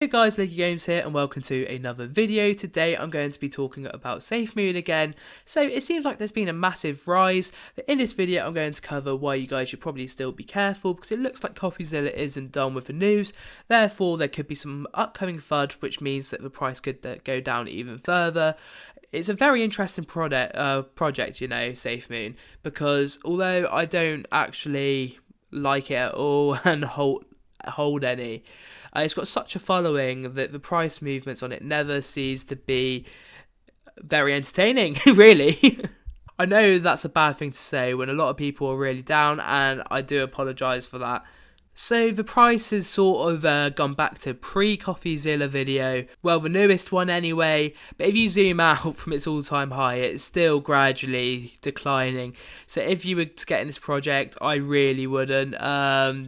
Hey guys, Leggy Games here and welcome to another video. Today I'm going to be talking about Safemoon again. So it seems like there's been a massive rise. In this video I'm going to cover why you guys should probably still be careful, because it looks like Coffeezilla isn't done with the news. Therefore there could be some upcoming FUD, which means that the price could go down even further. It's a very interesting project, Safemoon, because although I don't actually like it at all and hold any, it's got such a following that the price movements on it never cease to be very entertaining, really. I know that's a bad thing to say when a lot of people are really down, and I do apologise for that. So the price has sort of gone back to pre-Coffeezilla video, well, the newest one anyway, but if you zoom out from its all-time high, it's still gradually declining. So if you were to get in this project, I really wouldn't.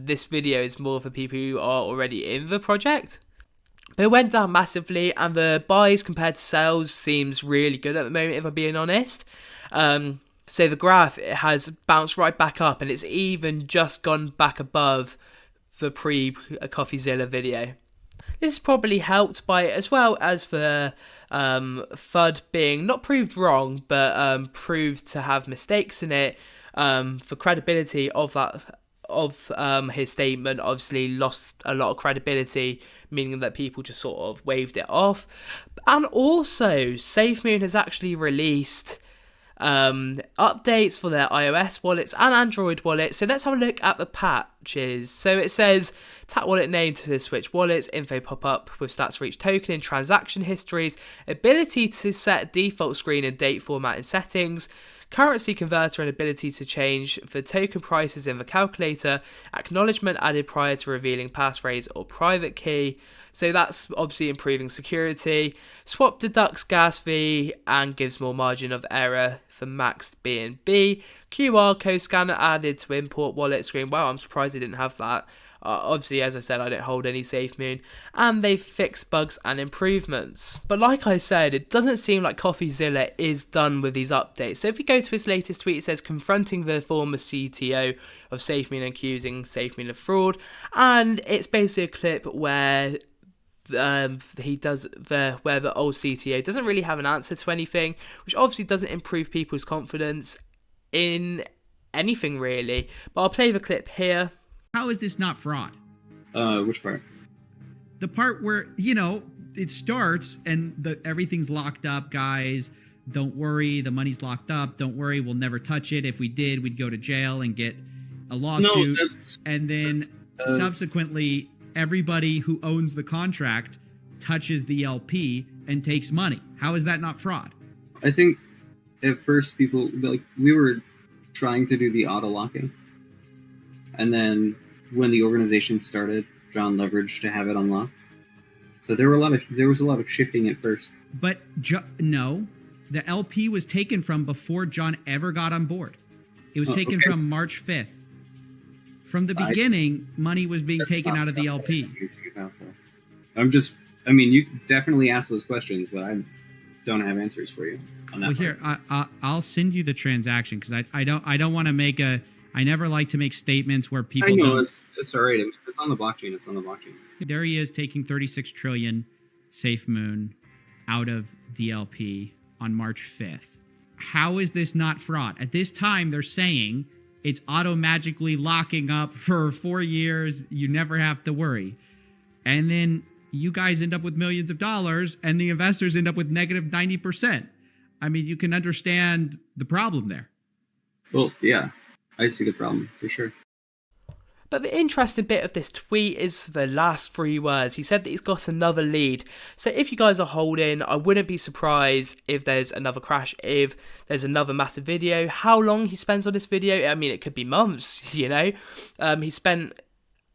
This video is more for people who are already in the project. But it went down massively, and the buys compared to sales seems really good at the moment, if I'm being honest. So the graph, it has bounced right back up, and it's even just gone back above the pre-Coffeezilla video. This is probably helped by it, as well as the FUD being not proved wrong, but proved to have mistakes in it. For credibility of his statement, obviously lost a lot of credibility, meaning that people just sort of waved it off. And also, Safemoon has actually released updates for their iOS wallets and Android wallets. So let's have a look at the patches. So it says tap wallet name to switch wallets, info pop up with stats for each token in transaction histories, ability to set default screen and date format in settings, currency converter and ability to change the token prices in the calculator, acknowledgement added prior to revealing passphrase or private key. So that's obviously improving security. Swap deducts gas fee and gives more margin of error for max BNB. QR code scanner added to import wallet screen. Wow, I'm surprised they didn't have that. Obviously, as I said, I don't hold any Safemoon, and they've fixed bugs and improvements. But like I said, it doesn't seem like Coffeezilla is done with these updates. So if we go to his latest tweet, it says confronting the former CTO of Safemoon, accusing Safemoon of fraud, and it's basically a clip where he does where the old CTO doesn't really have an answer to anything, which obviously doesn't improve people's confidence in anything really. But I'll play the clip here. How is this not fraud? Which part? The part where, it starts and everything's locked up, guys. Don't worry, the money's locked up. Don't worry, we'll never touch it. If we did, we'd go to jail and get a lawsuit. No, and then subsequently, everybody who owns the contract touches the LP and takes money. How is that not fraud? I think at first we were trying to do the auto locking. And then when the organization started, John leveraged to have it unlocked. So there was a lot of shifting at first. But no, the LP was taken from before John ever got on board. It was taken from March 5th. From the beginning, money was being taken out of the LP. You definitely ask those questions, but I don't have answers for you on that. Well, here, I'll send you the transaction, because I don't want to make I never like to make statements where people. I know it's all right. It's on the blockchain. It's on the blockchain. There he is taking 36 trillion Safemoon out of the LP on March 5th. How is this not fraud? At this time, they're saying it's auto-magically locking up for 4 years. You never have to worry. And then you guys end up with millions of dollars, and the investors end up with negative 90%. I mean, you can understand the problem there. Well, yeah. I see the problem, for sure. But the interesting bit of this tweet is the last 3 words. He said that he's got another lead. So if you guys are holding, I wouldn't be surprised if there's another crash, if there's another massive video. How long he spends on this video? I mean, it could be months, He spent,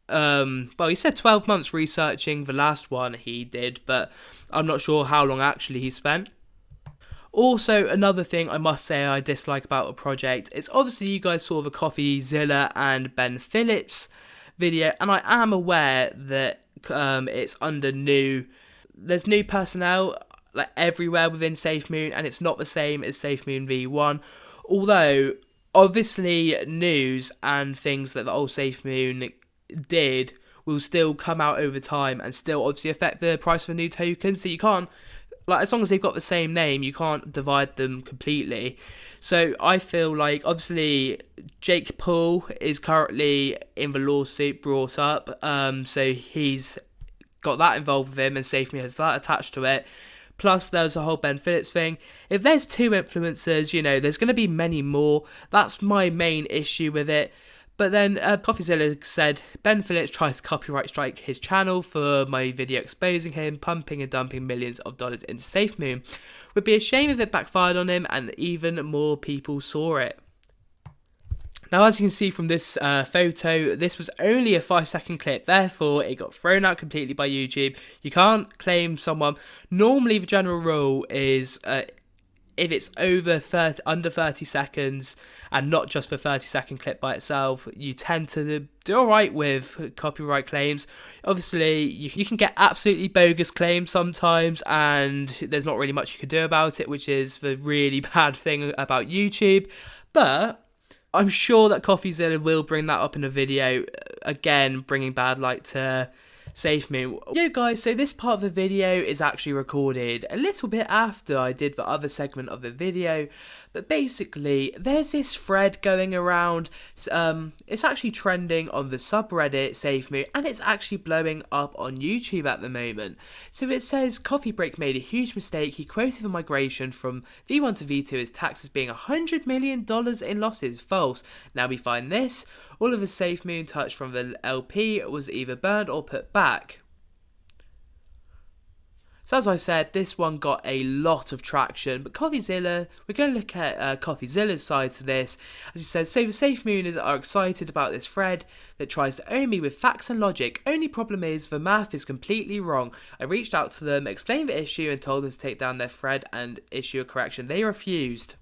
he said 12 months researching the last one he did, but I'm not sure how long actually he spent. Also, another thing I must say I dislike about a project, it's obviously you guys saw the Coffeezilla and Ben Phillips video, and I am aware that it's under there's new personnel like everywhere within Safemoon, and it's not the same as Safemoon V1, although obviously news and things that the old Safemoon did will still come out over time and still obviously affect the price of a new token. So you can't, like, as long as they've got the same name, you can't divide them completely. So I feel like, obviously, Jake Paul is currently in the lawsuit brought up. So he's got that involved with him, and Safemoon has that attached to it. Plus, there's a whole Ben Phillips thing. If there's 2 influencers, you know, there's going to be many more. That's my main issue with it. But then Coffeezilla said, Ben Phillips tries to copyright strike his channel for my video exposing him, pumping and dumping millions of dollars into Safemoon. Would be a shame if it backfired on him and even more people saw it. Now, as you can see from this photo, this was only a 5-second clip, therefore it got thrown out completely by YouTube. You can't claim someone. Normally, the general rule is if it's under 30 seconds and not just the 30-second clip by itself, you tend to do alright with copyright claims. Obviously, you can get absolutely bogus claims sometimes, and there's not really much you can do about it, which is the really bad thing about YouTube. But I'm sure that Coffeezilla will bring that up in a video, again, bringing bad light to Safemoon. Yo guys, so this part of the video is actually recorded a little bit after I did the other segment of the video, but basically there's this thread going around. It's actually trending on the subreddit Safemoon, and it's actually blowing up on YouTube at the moment. So it says Coffee Break made a huge mistake. He quoted the migration from V1 to V2 as taxed as being $100 million in losses. False. Now we find this. All of the Safemoon touch from the LP was either burned or put back. So as I said, this one got a lot of traction, but Coffeezilla, we're going to look at Coffeezilla's side to this. As he says, so the Safemooners are excited about this thread that tries to own me with facts and logic. Only problem is the math is completely wrong. I reached out to them, explained the issue and told them to take down their thread and issue a correction. They refused.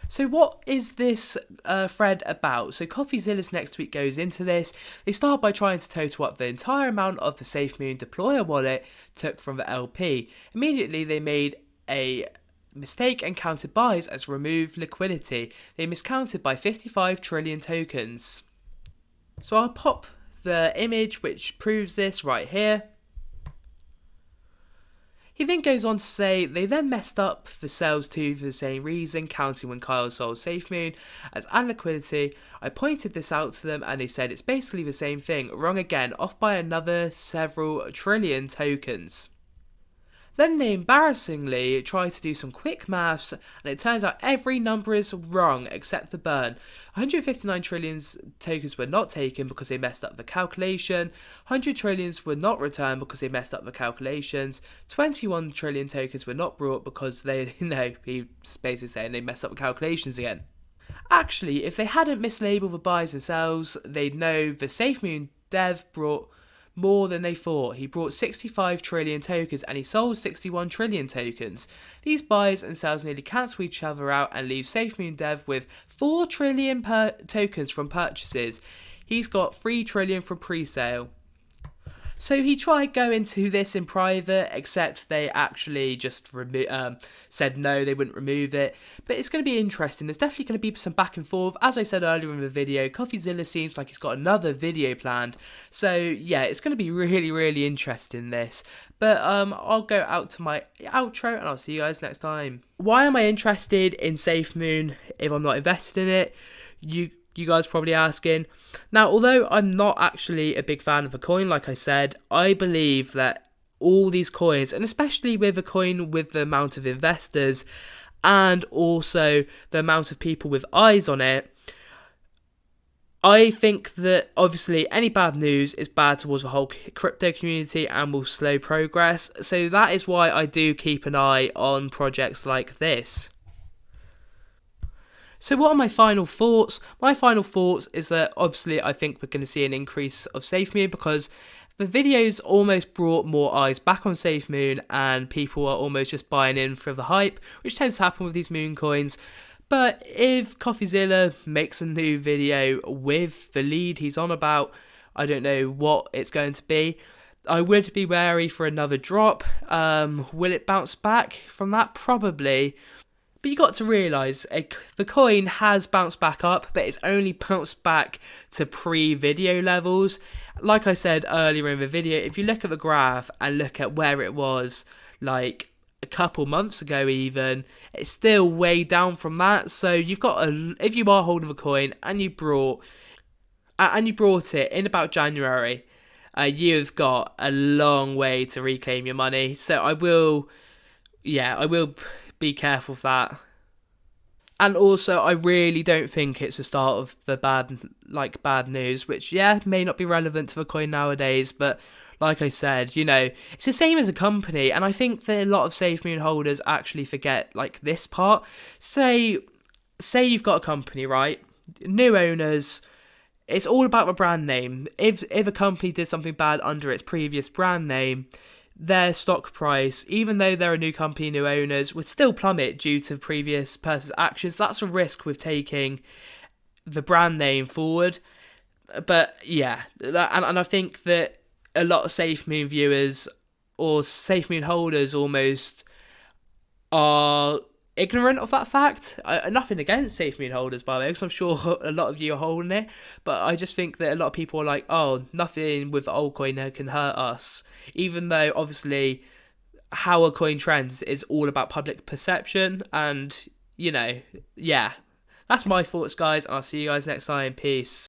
So what is this thread about? So Coffeezilla's next tweet goes into this. They start by trying to total up the entire amount of the Safemoon deployer wallet took from the LP. Immediately they made a mistake and counted buys as removed liquidity. They miscounted by 55 trillion tokens. So I'll pop the image which proves this right here. He then goes on to say, they then messed up the sales too for the same reason, counting when Kyle sold Safemoon as and liquidity. I pointed this out to them and they said it's basically the same thing. Wrong again, off by another several trillion tokens. Then they embarrassingly try to do some quick maths, and it turns out every number is wrong except for burn. 159 trillion tokens were not taken because they messed up the calculation. 100 trillions were not returned because they messed up the calculations. 21 trillion tokens were not brought because they, he's basically saying they messed up the calculations again. Actually, if they hadn't mislabeled the buys and sells, they'd know the Safemoon dev brought more than they thought. He brought 65 trillion tokens and he sold 61 trillion tokens. These buys and sells nearly cancel each other out and leave Safemoon Dev with 4 trillion tokens from purchases. He's got 3 trillion from pre-sale. So he tried going to this in private, except they actually just said no, they wouldn't remove it. But it's going to be interesting. There's definitely going to be some back and forth. As I said earlier in the video, Coffeezilla seems like he's got another video planned. So yeah, it's going to be really, really interesting, this. But I'll go out to my outro and I'll see you guys next time. Why am I interested in Safemoon if I'm not invested in it? You guys probably asking. Now, although I'm not actually a big fan of a coin, like I said, I believe that all these coins, and especially with a coin with the amount of investors and also the amount of people with eyes on it, I think that obviously any bad news is bad towards the whole crypto community and will slow progress. So that is why I do keep an eye on projects like this. So what are my final thoughts? My final thoughts is that obviously I think we're going to see an increase of Safemoon because the videos almost brought more eyes back on Safemoon and people are almost just buying in for the hype, which tends to happen with these moon coins. But if Coffeezilla makes a new video with the lead he's on about, I don't know what it's going to be. I would be wary for another drop. Will it bounce back from that? Probably. But you got to realise the coin has bounced back up, but it's only bounced back to pre-video levels. Like I said earlier in the video, if you look at the graph and look at where it was like a couple months ago even, it's still way down from that. So you've got if you are holding the coin and you brought it in about January, you've got a long way to reclaim your money. So I will be careful of that. And also, I really don't think it's the start of the bad news, which, may not be relevant to the coin nowadays, but like I said, it's the same as a company, and I think that a lot of Safemoon holders actually forget, this part. Say you've got a company, right? New owners, it's all about the brand name. If a company did something bad under its previous brand name, their stock price, even though they're a new company, new owners, would still plummet due to previous person's actions. That's a risk with taking the brand name forward. But and I think that a lot of Safemoon viewers or Safemoon holders almost are ignorant of that fact. Nothing against Safemoon holders, by the way, because I'm sure a lot of you are holding it, but I just think that a lot of people are like, oh, nothing with the old coin can hurt us, even though obviously how a coin trends is all about public perception. And that's my thoughts, guys, and I'll see you guys next time. Peace.